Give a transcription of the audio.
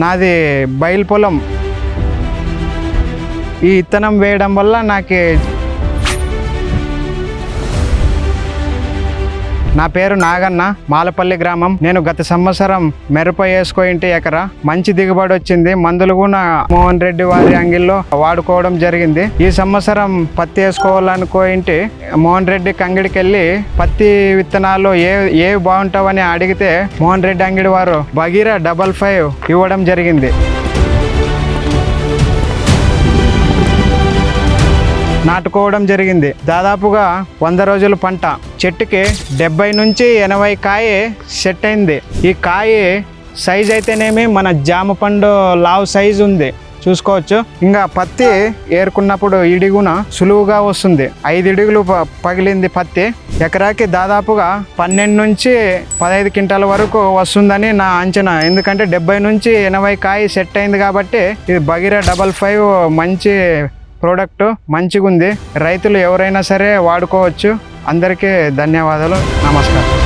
నాది బయలు పొలం. ఈ విత్తనం వేయడం వల్ల నా పేరు నాగన్న, మాలపల్లి గ్రామం. నేను గత సంవత్సరం మిరప వేసుకోయింటి ఎకరా. మంచి దిగుబడి వచ్చింది. మందులు కూడా మోహన్ రెడ్డి వారి అంగిల్లో వాడుకోవడం జరిగింది. ఈ సంవత్సరం పత్తి వేసుకోవాలనుకోయింటి మోహన్ రెడ్డి అంగిడికి వెళ్ళి పత్తి విత్తనాలు ఏ బాగుంటావని అడిగితే మోహన్ రెడ్డి అంగిడి వారు బగీరా 55 ఇవ్వడం జరిగింది. నాటుకోవడం జరిగింది. దాదాపుగా 100 రోజుల పంట. చెట్టుకి 70 నుంచి 80 కాయ సెట్ అయింది. ఈ కాయ సైజ్ అయితేనేమి మన జామ పండు లావు సైజు ఉంది, చూసుకోవచ్చు. ఇంకా పత్తి ఏరుకున్నప్పుడు ఇడిగున సులువుగా వస్తుంది. 5 ఇడుగులు పగిలింది పత్తి. ఎకరాకి దాదాపుగా 12 నుంచి 15 క్వింటాల వరకు వస్తుందని నా అంచనా. ఎందుకంటే 70 నుంచి 80 కాయ సెట్ అయింది కాబట్టి ఇది బగీరా 55 మంచి ప్రోడక్ట్, మంచిగా ఉంది. రైతులు ఎవరైనా సరే వాడుకోవచ్చు. అందరికీ ధన్యవాదాలు. నమస్కారం.